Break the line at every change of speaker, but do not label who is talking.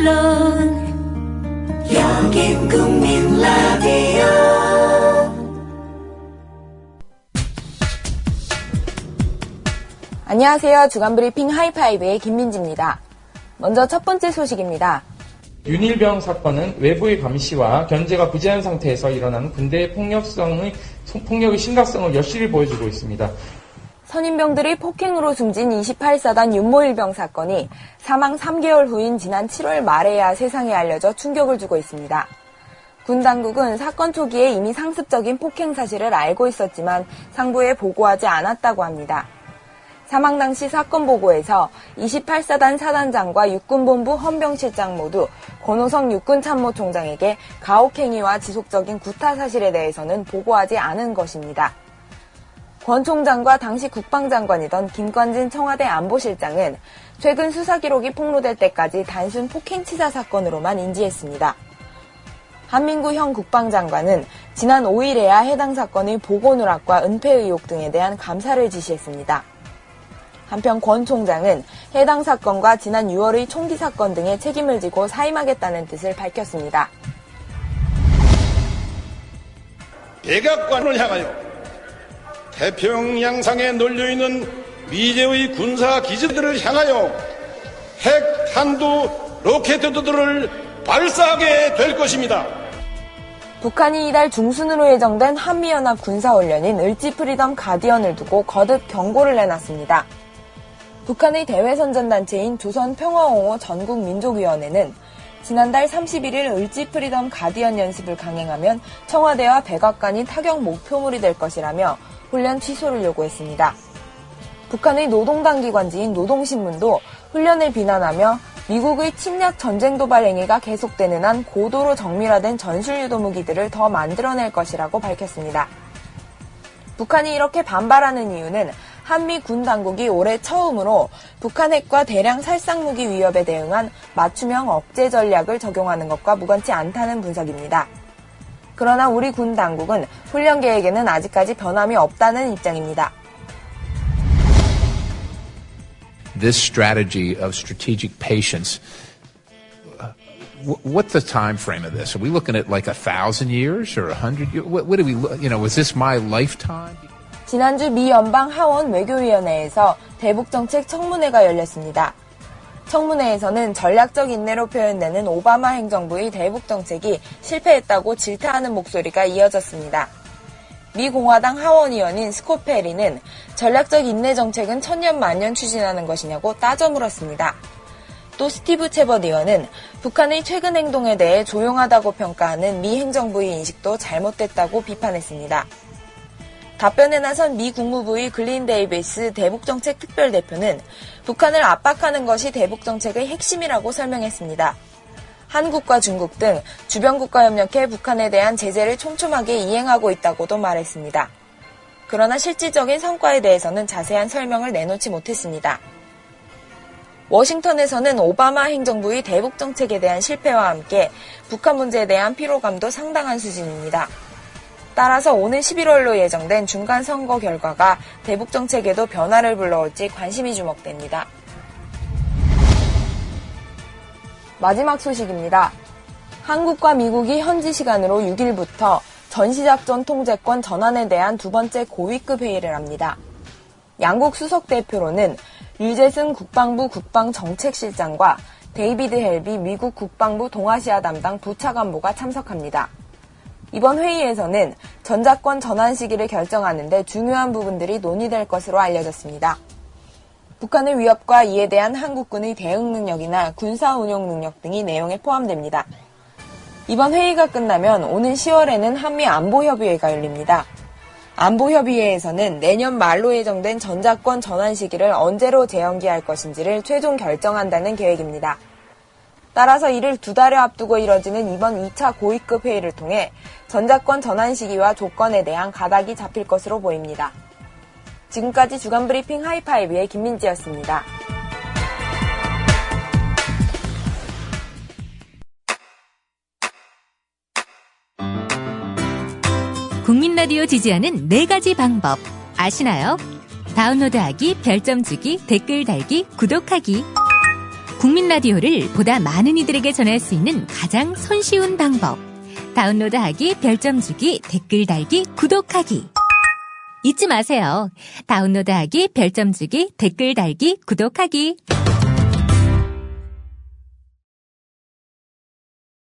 물론 여긴 국민 라디오.
안녕하세요. 주간브리핑 하이파이브의 김민지입니다. 먼저 첫 번째 소식입니다.
윤일병 사건은 외부의 감시와 견제가 부재한 상태에서 일어난 군대의 폭력의 심각성을 여실히 보여주고 있습니다.
선임병들이 폭행으로 숨진 28사단 윤모일병 사건이 사망 3개월 후인 지난 7월 말에야 세상에 알려져 충격을 주고 있습니다. 군 당국은 사건 초기에 이미 상습적인 폭행 사실을 알고 있었지만 상부에 보고하지 않았다고 합니다. 사망 당시 사건 보고에서 28사단 사단장과 육군본부 헌병실장 모두 권호성 육군참모총장에게 가혹행위와 지속적인 구타 사실에 대해서는 보고하지 않은 것입니다. 권 총장과 당시 국방장관이던 김관진 청와대 안보실장은 최근 수사 기록이 폭로될 때까지 단순 폭행치사 사건으로만 인지했습니다. 한민구 현 국방장관은 지난 5일에야 해당 사건의 보고 누락과 은폐 의혹 등에 대한 감사를 지시했습니다. 한편 권 총장은 해당 사건과 지난 6월의 총기 사건 등의 책임을 지고 사임하겠다는 뜻을 밝혔습니다.
백악관을 향하여 태평양상에 널려있는 미제의 군사 기지들을 향하여 핵 탄두 로켓들을 발사하게 될 것입니다.
북한이 이달 중순으로 예정된 한미연합 군사훈련인 을지프리덤 가디언을 두고 거듭 경고를 내놨습니다. 북한의 대외선전단체인 조선평화옹호 전국민족위원회는 지난달 31일 을지프리덤 가디언 연습을 강행하면 청와대와 백악관이 타격 목표물이 될 것이라며 훈련 취소를 요구했습니다. 북한의 노동당기관지인 노동신문도 훈련을 비난하며 미국의 침략 전쟁 도발 행위가 계속되는 한 고도로 정밀화된 전술유도 무기들을 더 만들어낼 것이라고 밝혔습니다. 북한이 이렇게 반발하는 이유는 한미 군 당국이 올해 처음으로 북한 핵과 대량 살상무기 위협에 대응한 맞춤형 억제 전략을 적용하는 것과 무관치 않다는 분석입니다. 그러나 우리 군 당국은 훈련 계획에는 아직까지 변함이 없다는 입장입니다.
This strategy of strategic patience, what's the time frame of this? Are we looking at like 1,000 years or 100 years? What do we, was this my lifetime?
지난주 미 연방 하원 외교위원회에서 대북정책 청문회가 열렸습니다. 청문회에서는 전략적 인내로 표현되는 오바마 행정부의 대북정책이 실패했다고 질타하는 목소리가 이어졌습니다. 미 공화당 하원의원인 스콧 페리는 전략적 인내 정책은 천년만년 추진하는 것이냐고 따져 물었습니다. 또 스티브 체벗 의원은 북한의 최근 행동에 대해 조용하다고 평가하는 미 행정부의 인식도 잘못됐다고 비판했습니다. 답변에 나선 미 국무부의 글린 데이비스 대북정책 특별대표는 북한을 압박하는 것이 대북정책의 핵심이라고 설명했습니다. 한국과 중국 등 주변국과 협력해 북한에 대한 제재를 촘촘하게 이행하고 있다고도 말했습니다. 그러나 실질적인 성과에 대해서는 자세한 설명을 내놓지 못했습니다. 워싱턴에서는 오바마 행정부의 대북정책에 대한 실패와 함께 북한 문제에 대한 피로감도 상당한 수준입니다. 따라서 오는 11월로 예정된 중간선거 결과가 대북정책에도 변화를 불러올지 관심이 주목됩니다. 마지막 소식입니다. 한국과 미국이 현지 시간으로 6일부터 전시작전 통제권 전환에 대한 두 번째 고위급 회의를 합니다. 양국 수석대표로는 류재승 국방부 국방정책실장과 데이비드 헬비 미국 국방부 동아시아 담당 부차관보가 참석합니다. 이번 회의에서는 전작권 전환 시기를 결정하는 데 중요한 부분들이 논의될 것으로 알려졌습니다. 북한의 위협과 이에 대한 한국군의 대응 능력이나 군사 운용 능력 등이 내용에 포함됩니다. 이번 회의가 끝나면 오는 10월에는 한미 안보협의회가 열립니다. 안보협의회에서는 내년 말로 예정된 전작권 전환 시기를 언제로 재연기할 것인지를 최종 결정한다는 계획입니다. 따라서 이를 두 달여 앞두고 이뤄지는 이번 2차 고위급 회의를 통해 전작권 전환 시기와 조건에 대한 가닥이 잡힐 것으로 보입니다. 지금까지 주간브리핑 하이파이브의 김민지였습니다.
국민라디오 지지하는 4가지 방법 아시나요? 다운로드하기, 별점 주기, 댓글 달기, 구독하기. 국민 라디오를 보다 많은 이들에게 전할 수 있는 가장 손쉬운 방법. 다운로드하기, 별점 주기, 댓글 달기, 구독하기. 잊지 마세요. 다운로드하기, 별점 주기, 댓글 달기, 구독하기.